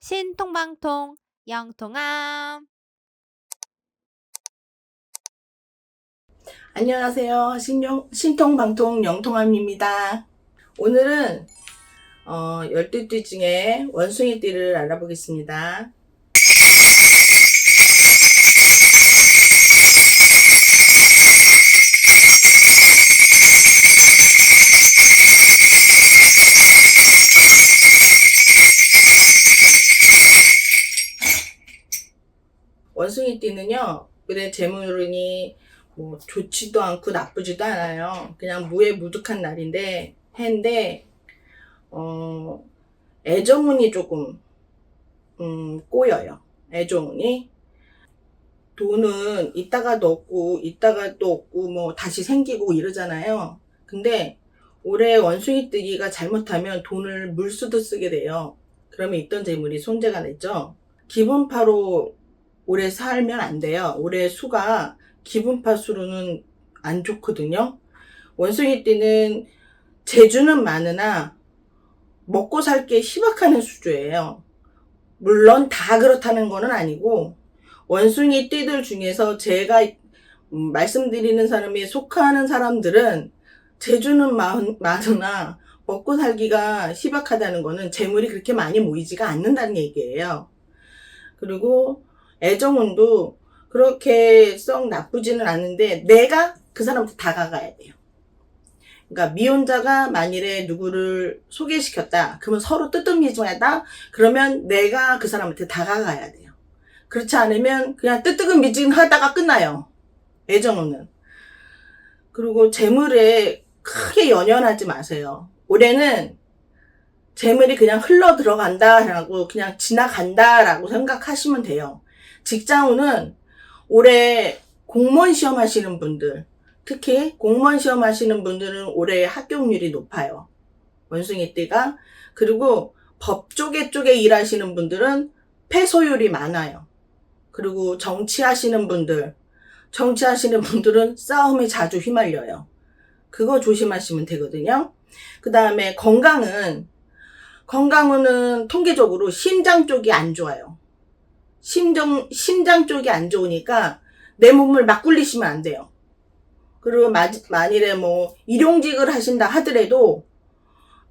신통방통 영통함. 안녕하세요. 신통방통 영통함입니다. 오늘은 12띠 중에 원숭이띠를 알아보겠습니다. 원숭이띠는요, 올해 재물운이 뭐 좋지도 않고 나쁘지도 않아요. 그냥 무해무득한 날인데 해인데 애정운이 조금 꼬여요. 애정운이. 돈은 있다가도 없고 있다가도 없고 뭐 다시 생기고 이러잖아요. 근데 올해 원숭이띠기가 잘못하면 돈을 물수도 쓰게 돼요. 그러면 있던 재물이 손재가 냈죠. 기분파로 올해 살면 안 돼요. 올해 수가 기분파 수로는 안 좋거든요. 원숭이띠는 재주는 많으나 먹고 살 게 희박하는 수주예요. 물론 다 그렇다는 거는 아니고 원숭이띠들 중에서 제가 말씀드리는 사람에 속하는 사람들은 재주는 많으나 먹고 살기가 희박하다는 거는 재물이 그렇게 많이 모이지가 않는다는 얘기예요. 그리고 애정운도 그렇게 썩 나쁘지는 않은데 내가 그 사람한테 다가가야 돼요. 그러니까 미혼자가 만일에 누구를 소개시켰다. 그러면 서로 뜨뜻미지하다. 그러면 내가 그 사람한테 다가가야 돼요. 그렇지 않으면 그냥 뜨뜨미지하다가 끝나요. 애정운은. 그리고 재물에 크게 연연하지 마세요. 올해는 재물이 그냥 흘러 들어간다라고 그냥 지나간다라고 생각하시면 돼요. 직장운은 올해 공무원 시험 하시는 분들, 특히 공무원 시험 하시는 분들은 올해 합격률이 높아요. 원숭이띠가. 그리고 법 쪽에 일하시는 분들은 패소율이 많아요. 그리고 정치하시는 분들은 싸움에 자주 휘말려요. 그거 조심하시면 되거든요. 그 다음에 건강은 통계적으로 심장 쪽이 안 좋아요. 심장 쪽이 안 좋으니까 내 몸을 막 굴리시면 안 돼요. 그리고 만일에 뭐 일용직을 하신다 하더라도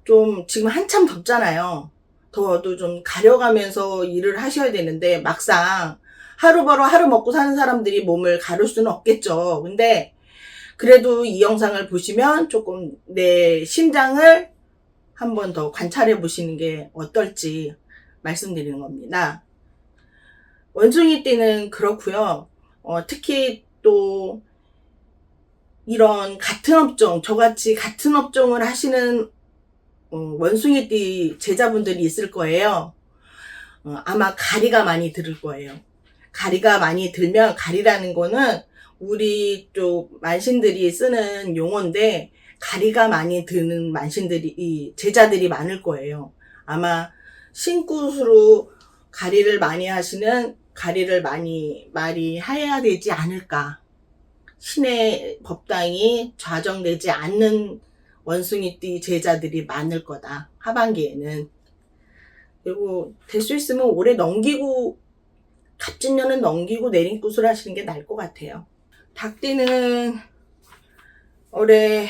좀 지금 한참 덥잖아요. 더워도 좀 가려가면서 일을 하셔야 되는데 막상 하루 벌어 하루 먹고 사는 사람들이 몸을 가릴 수는 없겠죠. 근데 그래도 이 영상을 보시면 조금 내 심장을 한 번 더 관찰해 보시는 게 어떨지 말씀드리는 겁니다. 원숭이띠는 그렇고요. 특히 또 이런 같은 업종, 저같이 같은 업종을 하시는 원숭이띠 제자분들이 있을 거예요. 아마 가리가 많이 들을 거예요. 가리가 많이 들면, 가리라는 거는 우리 쪽 만신들이 쓰는 용어인데 가리가 많이 드는 제자들이 많을 거예요. 아마 신굿으로 가리를 많이 하시는, 가리를 많이 해야 되지 않을까. 신의 법당이 좌정되지 않는 원숭이띠 제자들이 많을 거다. 하반기에는. 그리고 될 수 있으면 올해 넘기고, 갑진년은 넘기고 내린굿을 하시는 게 나을 것 같아요. 닭띠는 올해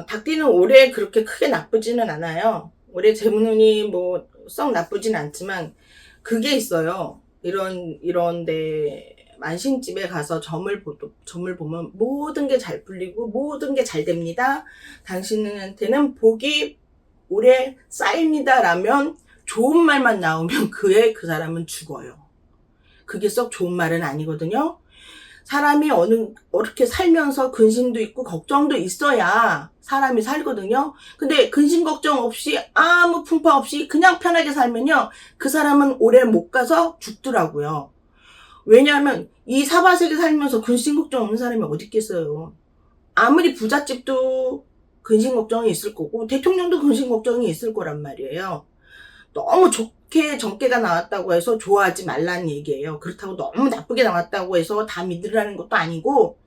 닭띠는 올해 그렇게 크게 나쁘지는 않아요. 올해 재물운이 뭐 썩 나쁘진 않지만 그게 있어요. 이런데 만신집에 가서 점을 보면 모든 게 잘 풀리고 모든 게 잘 됩니다. 당신한테는 복이 올해 쌓입니다 라면 좋은 말만 나오면 그 사람은 죽어요. 그게 썩 좋은 말은 아니거든요. 사람이 어떻게 살면서 근심도 있고 걱정도 있어야 사람이 살거든요. 근데 근심 걱정 없이 아무 풍파 없이 그냥 편하게 살면요, 그 사람은 오래 못 가서 죽더라고요. 왜냐하면 이 사바세계 살면서 근심 걱정 없는 사람이 어디 있겠어요. 아무리 부잣집도 근심 걱정이 있을 거고 대통령도 근심 걱정이 있을 거란 말이에요. 너무 좋게 정계가 나왔다고 해서 좋아하지 말라는 얘기예요. 그렇다고 너무 나쁘게 나왔다고 해서 다 믿으라는 것도 아니고,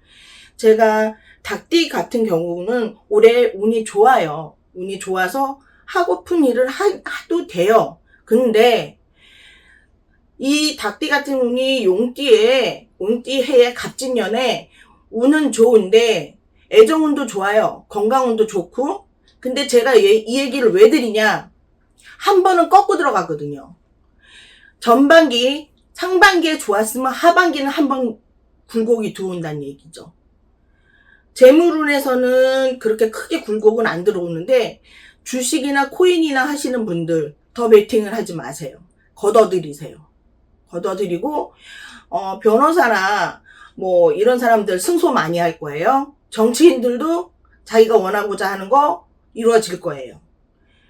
제가 닭띠 같은 경우는 올해 운이 좋아요. 운이 좋아서 하고픈 일을 하도 돼요. 근데 이 닭띠 같은 운이 용띠해에 갑진년에 운은 좋은데 애정운도 좋아요. 건강운도 좋고. 근데 제가 이 얘기를 왜 드리냐, 한 번은 꺾고 들어가거든요. 전반기 상반기에 좋았으면 하반기는 한번 굴곡이 들어온다는 얘기죠. 재물운에서는 그렇게 크게 굴곡은 안 들어오는데 주식이나 코인이나 하시는 분들 더 베팅을 하지 마세요. 걷어들이세요. 걷어들이고 변호사나 뭐 이런 사람들 승소 많이 할 거예요. 정치인들도 자기가 원하고자 하는 거 이루어질 거예요.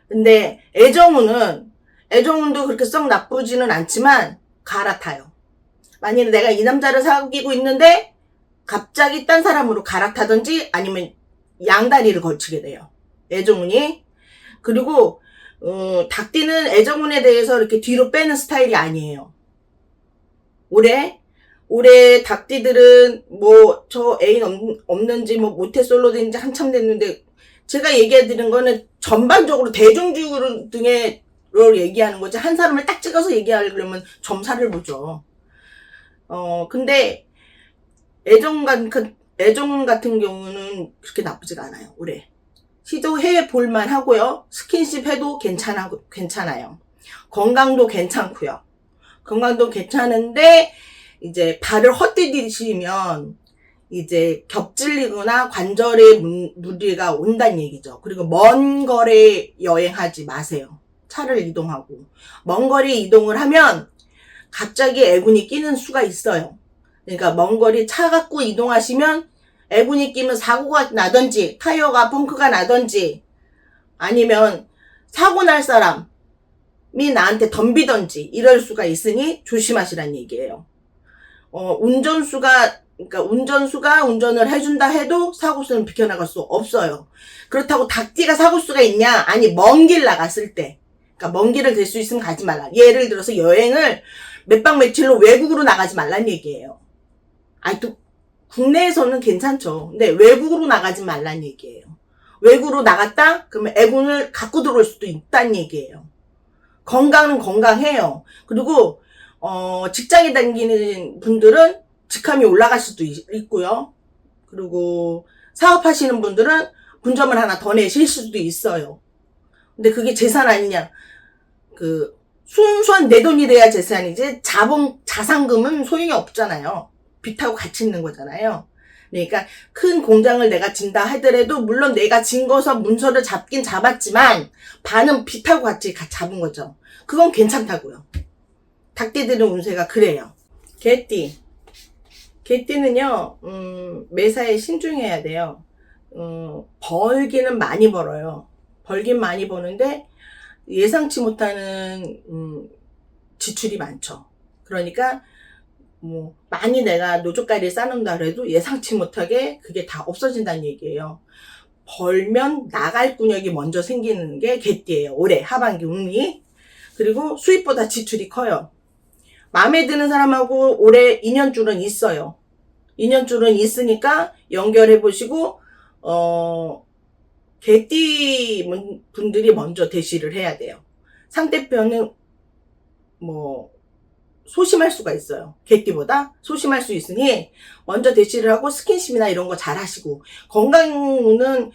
근데 애정운도 그렇게 썩 나쁘지는 않지만 갈아타요. 만약에 내가 이 남자를 사귀고 있는데 갑자기 딴 사람으로 갈아타든지 아니면 양다리를 걸치게 돼요. 애정운이. 그리고 닭띠는 애정운에 대해서 이렇게 뒤로 빼는 스타일이 아니에요. 올해 닭띠들은 뭐 저 애인 없는지 뭐 모태솔로 된지 한참 됐는데, 제가 얘기해드린 거는 전반적으로 대중적으로 등의 를 얘기하는 거지, 한 사람을 딱 찍어서 얘기하려면 점사를 보죠. 근데 애정 같은 경우는 그렇게 나쁘지가 않아요. 올해 시도해 볼만 하고요. 스킨십 해도 괜찮아요. 건강도 괜찮고요. 건강도 괜찮은데 이제 발을 헛디디시면 이제 겹질리거나 관절에 무리가 온다는 얘기죠. 그리고 먼 거리 여행하지 마세요. 차를 이동하고 먼 거리 이동을 하면 갑자기 애군이 끼는 수가 있어요. 그러니까 먼 거리 차 갖고 이동하시면 애군이 끼면 사고가 나든지 타이어가 펑크가 나든지 아니면 사고 날 사람이 나한테 덤비든지 이럴 수가 있으니 조심하시란 얘기예요. 운전수가 운전을 해준다 해도 사고수는 비켜나갈 수 없어요. 그렇다고 닭띠가 사고수가 있냐? 아니, 먼 길 나갔을 때. 그러니까 먼 길을 갈 수 있으면 가지 말라. 예를 들어서 여행을 몇 박 며칠로 외국으로 나가지 말란 얘기예요. 아니, 또 국내에서는 괜찮죠. 근데 외국으로 나가지 말란 얘기예요. 외국으로 나갔다? 그러면 애군을 갖고 들어올 수도 있다는 얘기예요. 건강은 건강해요. 그리고 직장에 다니는 분들은 직함이 올라갈 수도 있고요. 그리고 사업하시는 분들은 분점을 하나 더 내실 수도 있어요. 근데 그게 재산 아니냐. 순수한 내 돈이 돼야 재산이지, 자산금은 소용이 없잖아요. 빚하고 같이 있는 거잖아요. 그러니까 큰 공장을 내가 진다 하더라도 물론 내가 진 거서 문서를 잡긴 잡았지만 반은 빚하고 같이 잡은 거죠. 그건 괜찮다고요. 닭띠들은 운세가 그래요. 개띠는요, 매사에 신중해야 돼요. 벌기는 많이 벌어요. 벌긴 많이 버는데 예상치 못하는 지출이 많죠. 그러니까 뭐 많이 내가 노젓가리를 싸놓는다 그래도 예상치 못하게 그게 다 없어진다는 얘기예요. 벌면 나갈 군역이 먼저 생기는 게 개띠예요. 올해 하반기 운이. 그리고 수입보다 지출이 커요. 마음에 드는 사람하고 올해 인연줄은 있어요. 인연줄은 있으니까 연결해 보시고 개띠 분들이 먼저 대시를 해야 돼요. 상대편은 뭐 소심할 수가 있어요. 개띠보다 소심할 수 있으니 먼저 대시를 하고 스킨십이나 이런 거 잘 하시고, 건강은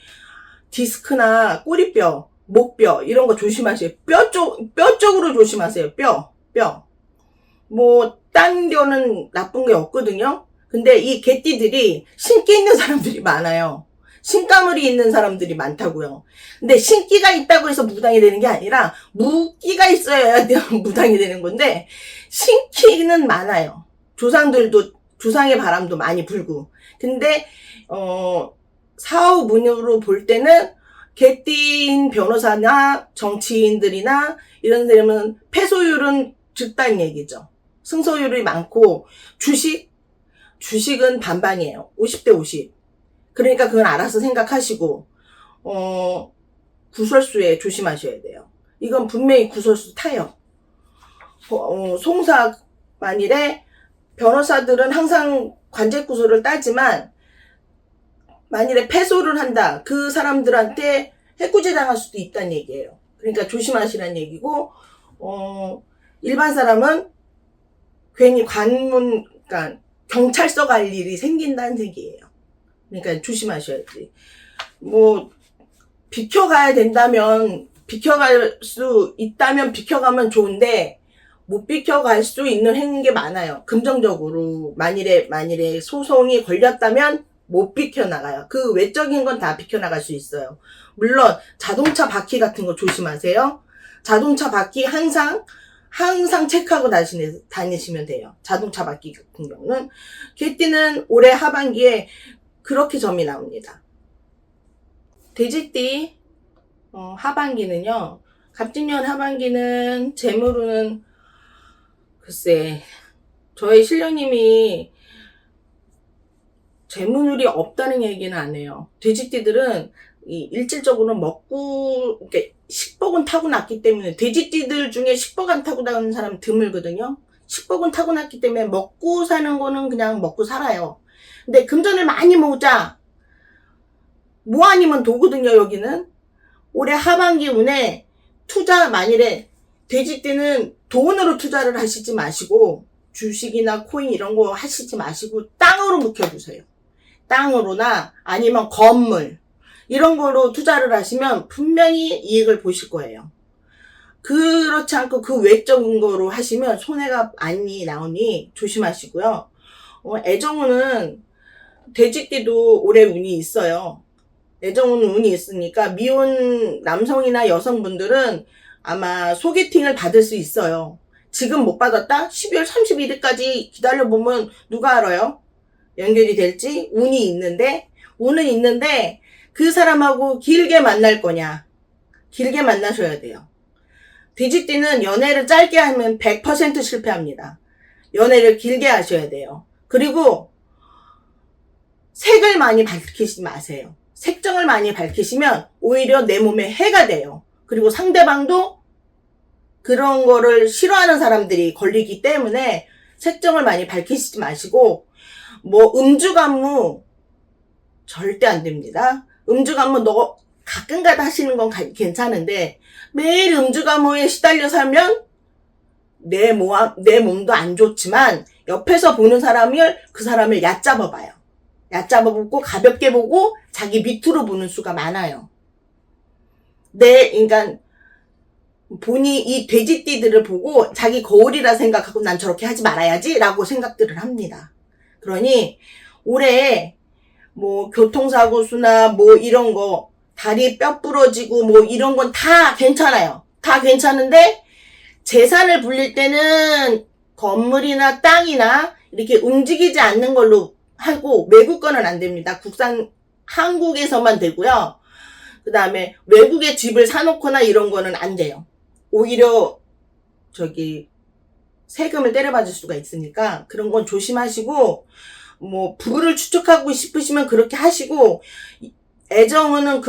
디스크나 꼬리뼈, 목뼈 이런 거 조심하세요. 뼈 쪽으로 조심하세요. 뼈. 뭐 딴 데는 나쁜 게 없거든요. 근데 이 개띠들이 신기 있는 사람들이 많아요. 신가물이 있는 사람들이 많다고요. 근데 신기가 있다고 해서 무당이 되는 게 아니라 무기가 있어야 무당이 되는 건데, 신기는 많아요. 조상의 바람도 많이 불고. 근데 사업 운으로 볼 때는 개띠인 변호사나 정치인들이나 이런 데는 패소율은 적다는 얘기죠. 승소율이 많고, 주식은 반반이에요. 50대 50. 그러니까 그건 알아서 생각하시고, 구설수에 조심하셔야 돼요. 이건 분명히 구설수 타요. 송사 만일에 변호사들은 항상 관제구설을 따지만, 만일에 패소를 한다. 그 사람들한테 해코지 당할 수도 있다는 얘기예요. 그러니까 조심하시라는 얘기고, 일반 사람은 괜히 그러니까 경찰서 갈 일이 생긴다는 얘기예요. 그러니까 조심하셔야지. 뭐, 비켜가야 된다면, 비켜갈 수 있다면 비켜가면 좋은데, 못 비켜갈 수 있는 게 많아요. 금정적으로. 만일에 소송이 걸렸다면 못 비켜나가요. 그 외적인 건 다 비켜나갈 수 있어요. 물론, 자동차 바퀴 같은 거 조심하세요. 자동차 바퀴 항상 체크하고 다니시면 돼요. 자동차 바퀴 같은 경우는. 개띠는 올해 하반기에 그렇게 점이 나옵니다. 돼지띠, 하반기는요, 갑진년 하반기는 재물은 글쎄, 저희 신령님이 재물이 없다는 얘기는 안 해요. 돼지띠들은 일질적으로 먹고, 이렇게 식복은 타고났기 때문에, 돼지띠들 중에 식복 안 타고나는 사람 드물거든요. 식복은 타고났기 때문에 먹고 사는 거는 그냥 먹고 살아요. 근데 금전을 많이 모으자, 뭐 아니면 도거든요, 여기는. 올해 하반기 운에 만일에 돼지띠는 돈으로 투자를 하시지 마시고 주식이나 코인 이런 거 하시지 마시고 땅으로 묵혀두세요. 땅으로나 아니면 건물 이런 거로 투자를 하시면 분명히 이익을 보실 거예요. 그렇지 않고 그 외적인 거로 하시면 손해가 많이 나오니 조심하시고요. 애정운은 돼지띠도 올해 운이 있어요. 애정운은 운이 있으니까 미혼 남성이나 여성분들은 아마 소개팅을 받을 수 있어요. 지금 못 받았다? 12월 31일까지 기다려보면 누가 알아요? 연결이 될지. 운은 있는데 그 사람하고 길게 만날 거냐. 길게 만나셔야 돼요. 돼지띠는 연애를 짧게 하면 100% 실패합니다. 연애를 길게 하셔야 돼요. 그리고 색을 많이 밝히지 마세요. 색정을 많이 밝히시면 오히려 내 몸에 해가 돼요. 그리고 상대방도 그런 거를 싫어하는 사람들이 걸리기 때문에 색정을 많이 밝히시지 마시고, 뭐 음주간무 절대 안 됩니다. 음주간무 가끔가다 하시는 건 괜찮은데 매일 음주간무에 시달려 살면 내 몸도 안 좋지만 옆에서 보는 그 사람을 얕잡아 봐요. 얕잡아 보고 가볍게 보고 자기 밑으로 보는 수가 많아요. 그러니까 본이 이 돼지띠들을 보고 자기 거울이라 생각하고 난 저렇게 하지 말아야지 라고 생각들을 합니다. 그러니 올해 뭐 교통사고 수나 뭐 이런 거 다리 뼈 부러지고 뭐 이런 건 다 괜찮아요. 다 괜찮은데 재산을 불릴 때는 건물이나 땅이나 이렇게 움직이지 않는 걸로 하고 외국 거는 안 됩니다. 한국에서만 되고요. 그 다음에 외국에 집을 사놓거나 이런 거는 안 돼요. 오히려 세금을 때려받을 수가 있으니까 그런 건 조심하시고, 뭐 부부를 추측하고 싶으시면 그렇게 하시고, 애정운은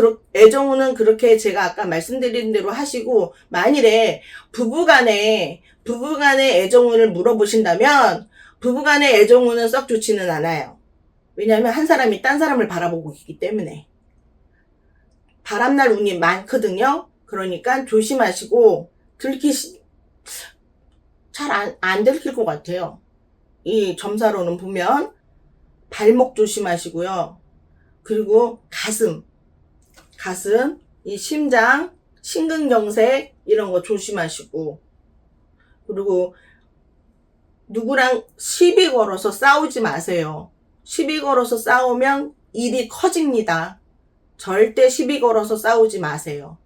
그렇게 제가 아까 말씀드린 대로 하시고, 만일에 부부간에 애정운을 물어보신다면 부부간의 애정운은 썩 좋지는 않아요. 왜냐하면 한 사람이 딴 사람을 바라보고 있기 때문에. 바람날 운이 많거든요. 그러니까 조심하시고, 잘 안 들킬 것 같아요. 이 점사로는 보면 발목 조심하시고요. 그리고 가슴, 이 심장, 심근경색 이런 거 조심하시고, 그리고 누구랑 시비 걸어서 싸우지 마세요. 시비 걸어서 싸우면 일이 커집니다. 절대 시비 걸어서 싸우지 마세요.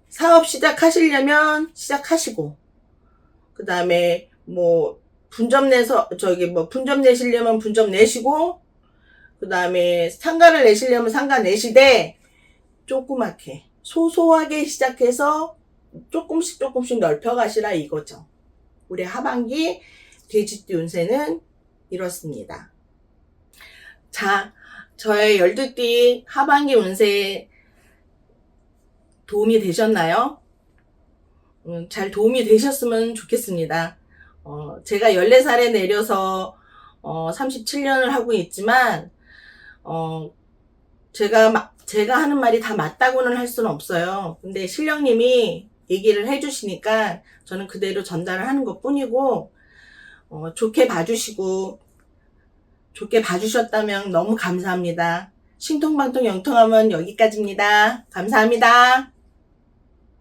사업 시작하시려면 시작하시고, 그 다음에 분점 내시려면 분점 내시고, 그 다음에 상가를 내시려면 상가 내시되, 조그맣게 소소하게 시작해서 조금씩 넓혀가시라 이거죠. 올해 하반기 돼지띠 운세는 이렇습니다. 자, 저의 12띠 하반기 운세 도움이 되셨나요? 잘 도움이 되셨으면 좋겠습니다. 제가 14살에 내려서 37년을 하고 있지만 제가 하는 말이 다 맞다고는 할 수는 없어요. 근데 신령님이 얘기를 해주시니까 저는 그대로 전달을 하는 것 뿐이고, 좋게 봐주시고, 좋게 봐주셨다면 너무 감사합니다. 신통방통 영통하면 여기까지입니다. 감사합니다.